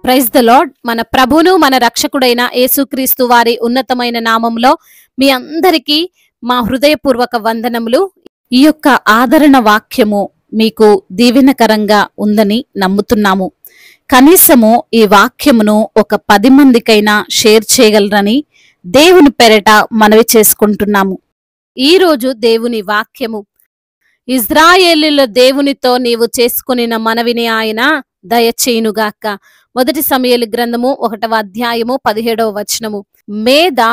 Praise the lord. మన ప్రభును మన రక్షకుడైన యేసుక్రీస్తు వారి ఉన్నతమైన నామంలో మీ అందరికీ మా హృదయపూర్వక వందనములు. ఈ యొక్క ఆదరణ వాక్యము మీకు దీవెనకరంగా ఉందని నమ్ముతున్నాము. కనీసము ఈ వాక్యమును ఒక 10 మందికైనా షేర్ చేయగలరని దేవుని పేరట మనవి చేసుకుంటున్నాము. ఈ రోజు దేవుని వాక్యము, ఇజ్రాయేలీల దేవునితో నీవు చేసుకొనిన మనవిని ఆయన దయచేయునుగాక. 1 సమూయేలు గ్రంథము 1వ అధ్యాయము 17వ వచనము. May the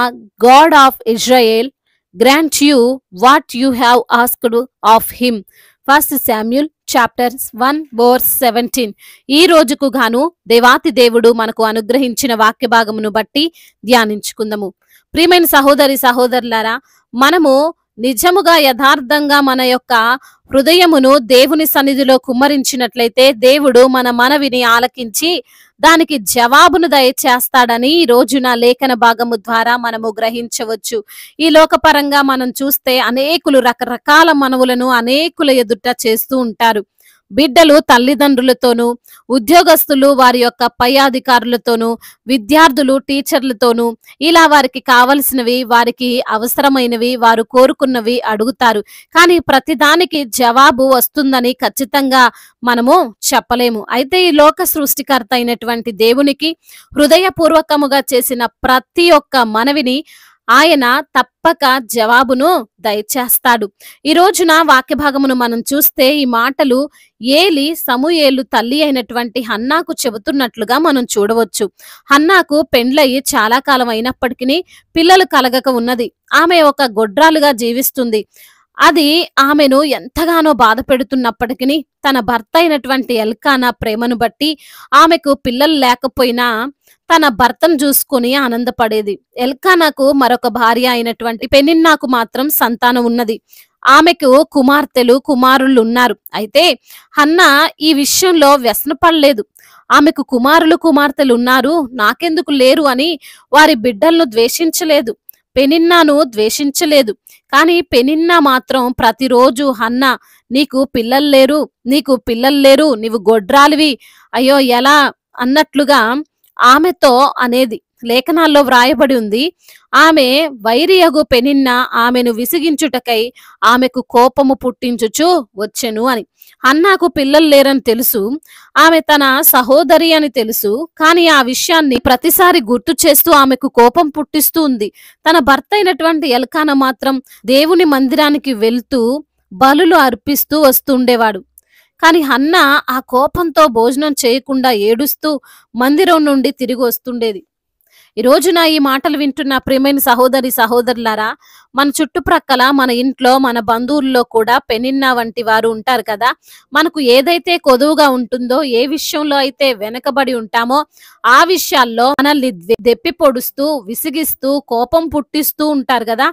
God of Israel grant you what you have asked of him. 1 Samuel chapter 1:17. ఈ రోజుకు గాను దేవాతి దేవుడు మనకు అనుగ్రహించిన వాక్య భాగమును బట్టి ధ్యానించుకుందాము. ప్రియమైన సహోదరి సహోదరులారా, మనము నిజముగా యథార్థంగా మన యొక్క హృదయమును దేవుని సన్నిధిలో కుమ్మరించినట్లయితే దేవుడు మన మనవిని ఆలకించి దానికి జవాబును దయచేస్తాడని ఈ రోజున లేఖన భాగము ద్వారా మనము గ్రహించవచ్చు. ఈ లోకపరంగా మనం చూస్తే అనేకులు రకరకాల మనవులను అనేకుల ఎదుట చేస్తూ ఉంటారు. బిడ్డలు తల్లిదండ్రులతోనూ, ఉద్యోగస్తులు వారి యొక్క పై అధికారులతోనూ, విద్యార్థులు టీచర్లతోనూ ఇలా వారికి కావలసినవి, వారికి అవసరమైనవి, వారు కోరుకున్నవి అడుగుతారు. కానీ ప్రతిదానికి జవాబు వస్తుందని ఖచ్చితంగా మనము చెప్పలేము. అయితే ఈ లోక సృష్టికర్త అయినటువంటి దేవునికి హృదయపూర్వకముగా చేసిన ప్రతి ఒక్క మనవిని ఆయన తప్పక జవాబును దయచేస్తాడు. ఈ రోజున వాక్య భాగమును మనం చూస్తే ఈ మాటలు ఏలి సమూయేలు తల్లి అయినటువంటి హన్నాకు చెబుతున్నట్లుగా మనం చూడవచ్చు. హన్నాకు పెండ్లయ్యి చాలా కాలం అయినప్పటికీ పిల్లలు కలగక ఉన్నది. ఆమె ఒక గొడ్రాలుగా జీవిస్తుంది. అది ఆమెను ఎంతగానో బాధ పెడుతున్నప్పటికీ తన భర్త అయినటువంటి ఎల్కానా ప్రేమను బట్టి ఆమెకు పిల్లలు లేకపోయినా తన భర్తను చూసుకుని ఆనందపడేది. ఎల్కానాకు మరొక భార్య అయినటువంటి పెనిన్నాకు మాత్రం సంతానం ఉన్నది. ఆమెకు కుమార్తెలు కుమారులు ఉన్నారు. అయితే హన్నా ఈ విషయంలో వ్యసనపడలేదు. ఆమెకు కుమారులు కుమార్తెలు ఉన్నారు, నాకెందుకు లేరు అని వారి బిడ్డలను ద్వేషించలేదు, పెనిన్నాను ద్వేషించలేదు. కానీ పెనిన్నా మాత్రం ప్రతిరోజు హన్నా, నీకు పిల్లలు లేరు, నీకు పిల్లలు లేరు, నీవు గొడ్రాలివి, అయ్యో ఎలా అన్నట్లుగా ఆమెతో అనేది లేఖనాల్లో వ్రాయబడి ఉంది. ఆమె వైరియగు పెనిన్న ఆమెను విసిగించుటకై ఆమెకు కోపము పుట్టించుచు వచ్చెను అని. హన్నాకు పిల్లలు లేరని తెలుసు, ఆమె తన సహోదరి అని తెలుసు. కానీ ఆ విషయాన్ని ప్రతిసారి గుర్తు చేస్తూ ఆమెకు కోపం పుట్టిస్తూ ఉంది. తన భర్త అయినటువంటి ఎల్కానా మాత్రం దేవుని మందిరానికి వెళ్తూ బలులు అర్పిస్తూ వస్తుండేవాడు. కానీ హన్నా ఆ కోపంతో భోజనం చేయకుండా ఏడుస్తూ మందిరం నుండి తిరిగి వస్తుండేది. ఈ రోజున ఈ మాటలు వింటున్న ప్రియమైన సహోదరి సహోదరులారా, మన చుట్టుప్రక్కల, మన ఇంట్లో, మన బంధువుల్లో కూడా పెనిన్నా వంటి వారు ఉంటారు కదా. మనకు ఏదైతే కొదువుగా ఉంటుందో, ఏ విషయంలో అయితే వెనకబడి ఉంటామో ఆ విషయాల్లో మనల్ని దెప్పి పొడుస్తూ, విసిగిస్తూ, కోపం పుట్టిస్తూ ఉంటారు కదా.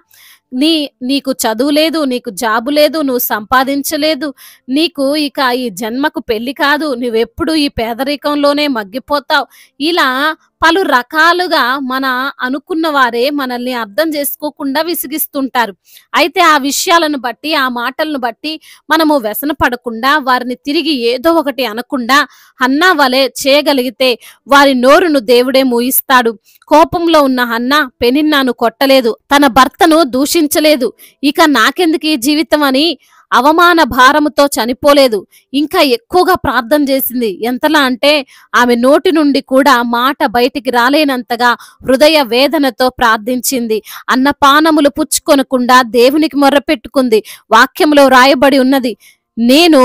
నీకు చదువు లేదు, నీకు జాబు లేదు, నువ్వు సంపాదించలేదు, నీకు ఇక ఈ జన్మకు పెళ్లి కాదు, నువ్వెప్పుడు ఈ పేదరికంలోనే మగ్గిపోతావు, ఇలా పలు రకాలుగా మన అనుకున్న వారే మనల్ని అర్థం చేసుకోకుండా విసిగిస్తుంటారు. అయితే ఆ విషయాలను బట్టి, ఆ మాటలను బట్టి మనము వ్యసన పడకుండా, వారిని తిరిగి ఏదో ఒకటి అనకుండా హన్నా వలె చేయగలిగితే వారి నోరును దేవుడే మూయిస్తాడు. కోపంలో ఉన్న హన్నా పెనిన్నాను కొట్టలేదు, తన భర్తను దూషించలేదు, ఇక నాకెందుకు ఈ జీవితం అని అవమాన భారముతో చనిపోలేదు. ఇంకా ఎక్కువగా ప్రార్థన చేసింది. ఎంతలా అంటే ఆమె నోటి నుండి కూడా మాట బయటికి రాలేనంతగా హృదయ వేదనతో ప్రార్థించింది. అన్నపానములు పుచ్చుకొనకుండా దేవునికి మొర్రపెట్టుకుంది. వాక్యంలో రాయబడి ఉన్నది, నేను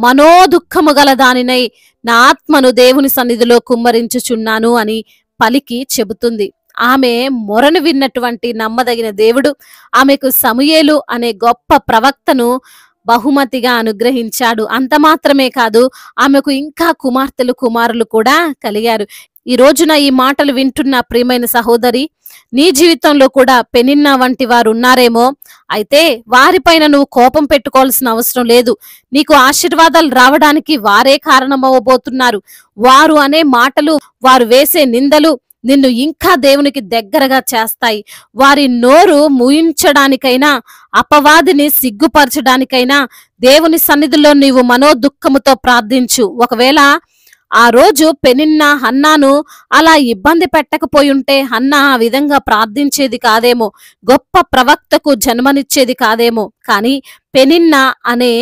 మనోదుఃఖము గల దానినై నా ఆత్మను దేవుని సన్నిధిలో కుమ్మరించుచున్నాను అని పలికి చెబుతుంది. ఆమె మొరను విన్నటువంటి నమ్మదగిన దేవుడు ఆమెకు సమూయేలు అనే గొప్ప ప్రవక్తను బహుమతిగా అనుగ్రహించాడు. అంత మాత్రమే కాదు, ఆమెకు ఇంకా కుమార్తెలు కుమారులు కూడా కలిగారు. ఈ రోజున ఈ మాటలు వింటున్న ప్రియమైన సహోదరి, నీ జీవితంలో కూడా పెనిన్నా వంటి వారు ఉన్నారేమో. అయితే వారిపైన నువ్వు కోపం పెట్టుకోవాల్సిన అవసరం లేదు. నీకు ఆశీర్వాదాలు రావడానికి వారే కారణమవబోతున్నారు. వారు అనే మాటలు, వారు వేసే నిందలు నిన్ను ఇంకా దేవునికి దగ్గరగా చేస్తాయి. వారి నోరు మూయించడానికైనా, అపవాదిని సిగ్గుపరచడానికైనా దేవుని సన్నిధిలో నీవు మనోదుఃఖముతో ప్రార్థించు. ఒకవేళ ఆ రోజు పెనిన్నా హన్నాను అలా ఇబ్బంది పెట్టకపోయి ఉంటే హన్నా ఆ విధంగా ప్రార్థించేది కాదేమో, గొప్ప ప్రవక్తకు జన్మనిచ్చేది కాదేమో. కానీ పెనిన్నా అనే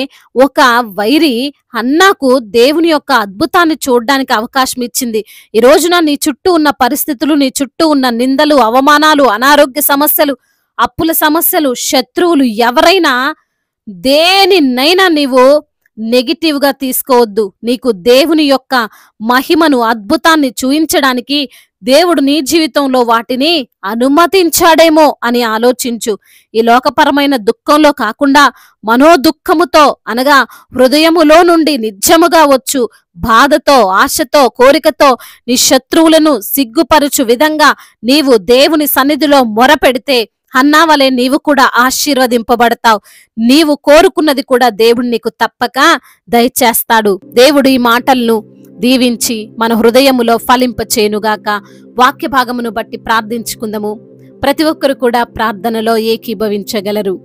ఒక వైరి హన్నాకు దేవుని యొక్క అద్భుతాన్ని చూడడానికి అవకాశం ఇచ్చింది. ఈ రోజున నీ చుట్టూ ఉన్న పరిస్థితులు, నీ చుట్టూ ఉన్న నిందలు, అవమానాలు, అనారోగ్య సమస్యలు, అప్పుల సమస్యలు, శత్రువులు ఎవరైనా దేనినైనా నీవు నెగిటివ్ గా తీసుకోవద్దు. నీకు దేవుని యొక్క మహిమను, అద్భుతాన్ని చూయించడానికి దేవుడు నీ జీవితంలో వాటిని అనుమతించాడేమో అని ఆలోచించు. ఈ లోకపరమైన దుఃఖంలో కాకుండా మనోదుఃఖముతో అనగా హృదయములో నుండి నిజముగా వచ్చు బాధతో, ఆశతో, కోరికతో నీ శత్రువులను సిగ్గుపరచు విధంగా నీవు దేవుని సన్నిధిలో మొరపెడితే హన్నా వలె నీవు కూడా ఆశీర్వదింపబడతావు. నీవు కోరుకున్నది కూడా దేవుడు నీకు తప్పక దయచేస్తాడు. దేవుడు ఈ మాటలను దీవించి మన హృదయములో ఫలింపచేయునుగాక. వాక్య భాగమును బట్టి ప్రార్థించుకుందాము. ప్రతి ఒక్కరు కూడా ప్రార్థనలో ఏకీభవించగలరు.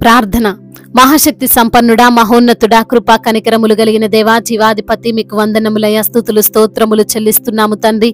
ప్రార్థన. మహాశక్తి సంపన్నుడా, మహోన్నతుడా, కృపా కనికరములు కలిగిన దేవా, జీవాధిపతి, మీకు వందనములయ్యా, స్తుతులు స్తోత్రములు చెల్లిస్తున్నాము తండ్రి.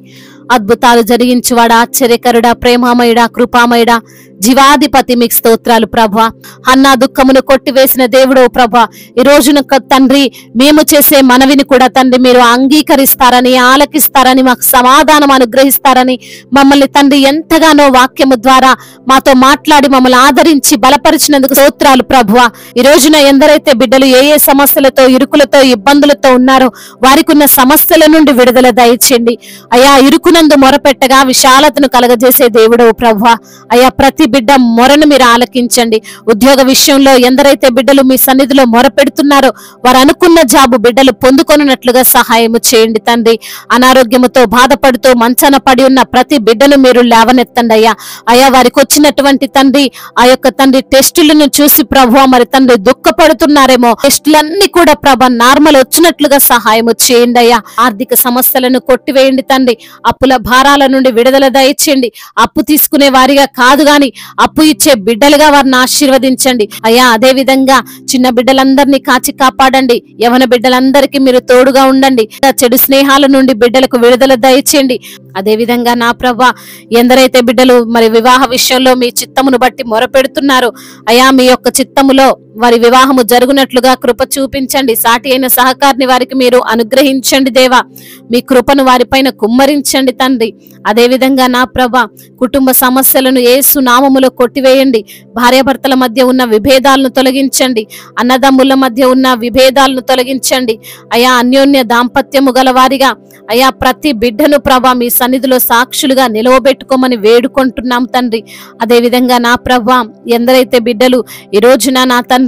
అద్భుతాలు జరిగించువాడా, ఆశ్చర్యకరుడా, ప్రేమామయుడా, కృపామయుడా, జీవాధిపతి, మీకు స్తోత్రాలు ప్రభా. హన్నా దుఃఖమును కొట్టివేసిన దేవుడో ప్రభా, ఈ రోజున తండ్రి మేము చేసే మనవిని కూడా తండ్రి మీరు అంగీకరిస్తారని, ఆలకిస్తారని, మాకు సమాధానం అనుగ్రహిస్తారని మమ్మల్ని తండ్రి ఎంతగానో వాక్యము ద్వారా మాతో మాట్లాడి మమ్మల్ని ఆదరించి బలపరిచినందుకు స్తోత్రాలు ప్రభువా. ఈ రోజున ఎందరైతే బిడ్డలు ఏ ఏ సమస్యలతో, ఇరుకులతో, ఇబ్బందులతో ఉన్నారో వారికి ఉన్న సమస్యల నుండి విడుదల దయచేయండి అయా. ఇరుకునందు మొరపెట్టగా విశాలతను కలగజేసే దేవుడవు ప్రభువా. అయా, ప్రతి బిడ్డ మొరను మీరు ఆలకించండి. ఉద్యోగ విషయంలో ఎందరైతే బిడ్డలు మీ సన్నిధిలో మొరపెడుతున్నారో వారు అనుకున్న జాబు బిడ్డలు పొందుకొనున్నట్లుగా సహాయము చేయండి తండ్రి. అనారోగ్యముతో బాధపడుతూ మంచాన పడి ఉన్న ప్రతి బిడ్డను మీరు లేవనెత్తండి అయ్యా. అయా, వారికి వచ్చినటువంటి తండ్రి ఆ యొక్క తండ్రి టెస్టులను చూసి ప్రభువా మరి తండ్రి దుఃఖపడుతున్నారేమో, టెస్టులన్నీ కూడా ప్రభా నార్మల్ వచ్చినట్లుగా సహాయము చేయండి అయ్యా. ఆర్థిక సమస్యలను కొట్టివేయండి తండ్రి. అప్పుల భారాల నుండి విడుదల దయచేయండి. అప్పు తీసుకునే వారిగా కాదు గాని అప్పు ఇచ్చే బిడ్డలుగా వారిని ఆశీర్వదించండి అయ్యా. అదే విధంగా చిన్న బిడ్డలందరినీ కాచి కాపాడండి. యవన బిడ్డలందరికీ మీరు తోడుగా ఉండండి. చెడు స్నేహాల నుండి బిడ్డలకు విడుదల దయచేయండి. అదే విధంగా నా ప్రభా, ఎందరైతే బిడ్డలు మరి వివాహ విషయంలో మీ చిత్తమును బట్టి మొరపెడుతున్నారు అయ్యా, మీ యొక్క చిత్తములో వారి వివాహము జరుగునట్లుగా కృప చూపించండి. సాటి అయిన సహకారిని వారికి మీరు అనుగ్రహించండి దేవా. మీ కృపను వారిపైన కుమ్మరించండి తండ్రి. అదే విధంగా నా ప్రభా, కుటుంబ సమస్యలను యేసు నామములో కొట్టివేయండి. భార్యాభర్తల మధ్య ఉన్న విభేదాలను తొలగించండి. అన్నదమ్ముల మధ్య ఉన్న విభేదాలను తొలగించండి అయా. అన్యోన్య దాంపత్యము గలవారిగా అయా ప్రతి బిడ్డను ప్రభా మీ సన్నిధిలో సాక్షులుగా నిలవబెట్టుకోమని వేడుకుంటున్నాం తండ్రి. అదే విధంగా నా ప్రభా, ఎందరైతే బిడ్డలు ఈ రోజున నా తండ్రి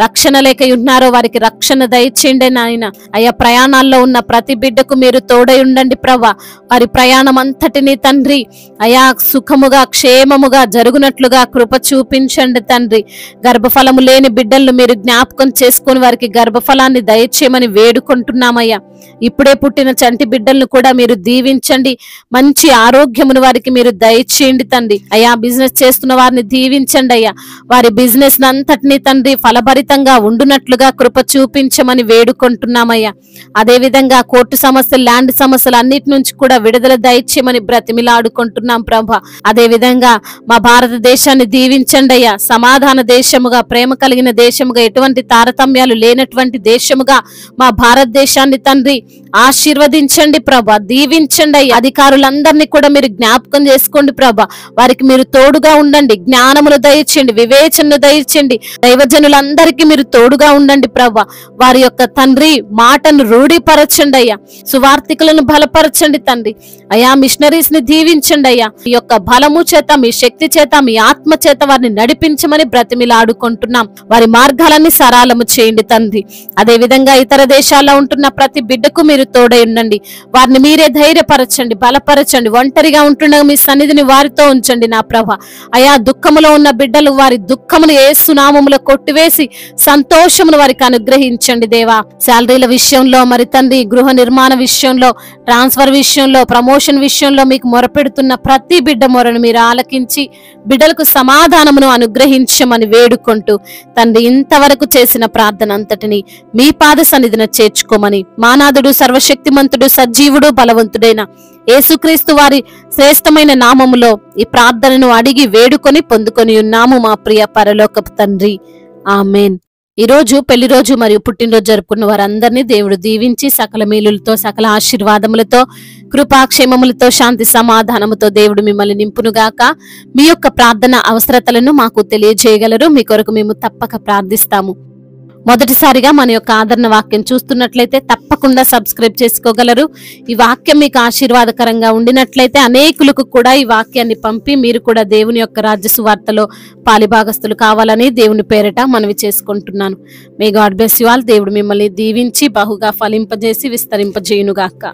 రక్షణ లేక ఉన్నారో వారికి రక్షణ దయచేయండి నాయన. అయ్యా, ప్రయాణాల్లో ఉన్న ప్రతి బిడ్డకు మీరు తోడై ఉండండి ప్రభా. వారి ప్రయాణం అంతటినీ తండ్రి అయా సుఖముగా క్షేమముగా జరుగునట్లుగా కృప చూపించండి తండ్రి. గర్భఫలము లేని బిడ్డలను మీరు జ్ఞాపకం చేసుకుని వారికి గర్భఫలాన్ని దయచేయమని వేడుకుంటున్నామయ్యా. ఇప్పుడే పుట్టిన చంటి బిడ్డలను కూడా మీరు దీవించండి. మంచి ఆరోగ్యమును వారికి మీరు దయచేయండి తండ్రి. అయ్యా, బిజినెస్ చేస్తున్న వారిని దీవించండి అయ్యా. వారి బిజినెస్ అంతటినీ తండ్రి ఫలభరితంగా ఉండునట్లుగా కృప చూపించమని వేడుకుంటున్నామయ్యా. అదే విధంగా కోర్టు సమస్యలు, ల్యాండ్ సమస్యలు అన్నిటి నుంచి కూడా విడుదల దయచేయమని బ్రతిమిలాడుకుంటున్నాం ప్రభా. అదే విధంగా మా భారతదేశాన్ని దీవించండి అయ్యా. సమాధాన దేశముగా, ప్రేమ కలిగిన దేశముగా, ఎటువంటి తారతమ్యాలు లేనటువంటి దేశముగా మా భారతదేశాన్ని తండ్రి ఆశీర్వదించండి ప్రభా. దీవించండి అయ్యా. అధికారులందరినీ కూడా మీరు జ్ఞాపకం చేసుకోండి ప్రభా. వారికి మీరు తోడుగా ఉండండి. జ్ఞానములు దయచేయండి, వివేచనను దయచేయండి. దైవజనులందరికీ మీరు తోడుగా ఉండండి ప్రభా. వారి యొక్క తండ్రి మాటను రూఢీపరచండి అయ్యా. సువార్థికులను బలపరచండి తండ్రి అయ్యా. మిషనరీస్ ని దీవించండి అయ్యా. మీ యొక్క బలము చేత, మీ శక్తి చేత, మీ ఆత్మ చేత వారిని నడిపించమని బ్రతిమిలాడుకుంటున్నాం. వారి మార్గాలన్నీ సరళము చేయండి తండ్రి. అదే విధంగా ఇతర దేశాల్లో ఉంటున్న ప్రతి బిడ్డకు మీరు తోడై ఉండండి. వారిని మీరే ధైర్యపరచండి, బలపరచండి. ఒంటరిగా ఉంటుండగా మీ సన్నిధిని వారితో ఉంచండి నా ప్రభ. అయా, దుఃఖములో ఉన్న బిడ్డలు వారి దుఃఖమును యేసు యేసు నామములో కొట్టివేసి సంతోషమును వారికి అనుగ్రహించండి దేవా. శాలరీల విషయంలో మరి తండ్రి, గృహ నిర్మాణ విషయంలో, ట్రాన్స్ఫర్ విషయంలో, ప్రమోషన్ విషయంలో మీకు మొరపెడుతున్న ప్రతి బిడ్డ మొరను మీరు ఆలకించి బిడ్డలకు సమాధానమును అనుగ్రహించమని వేడుకుంటూ తండ్రి, ఇంతవరకు చేసిన ప్రార్థన అంతటిని మీ పాద సన్నిధిన చేర్చుకోమని మానాథుడు, సర్వశక్తిమంతుడు, సజీవుడు, బలవంతుడైన యేసుక్రీస్తు వారి శ్రేష్టమైన నామములో ఈ ప్రార్థనను అడిగి వేడుకొని పొందుకొని ఉన్నాము మా ప్రియ పరలోకపు తండ్రి. ఆమేన్. ఈ రోజు పెళ్లి రోజు మరియు పుట్టినరోజు జరుపుకున్న వారందరినీ దేవుడు దీవించి సకల మేలులతో, సకల ఆశీర్వాదములతో, కృపాక్షేమములతో, శాంతి సమాధానముతో దేవుడు మిమ్మల్ని నింపునుగాక. మీ యొక్క ప్రార్థన అవసరతలను మాకు తెలియజేయగలరు. మీ కొరకు మేము తప్పక ప్రార్థిస్తాము. మొదటిసారిగా మన యొక్క ఆదరణ వాక్యం చూస్తున్నట్లయితే తప్పకుండా సబ్స్క్రైబ్ చేసుకోగలరు. ఈ వాక్యం మీకు ఆశీర్వాదకరంగా ఉండినట్లయితే అనేకులకు కూడా ఈ వాక్యాన్ని పంపి మీరు కూడా దేవుని యొక్క రాజ్య సువార్తలో పాలిభాగస్తులు కావాలని దేవుని పేరిట మనవి చేసుకుంటున్నాను. May God bless you all. దేవుడు మిమ్మల్ని దీవించి బహుగా ఫలింపజేసి విస్తరింపజేయునుగాక.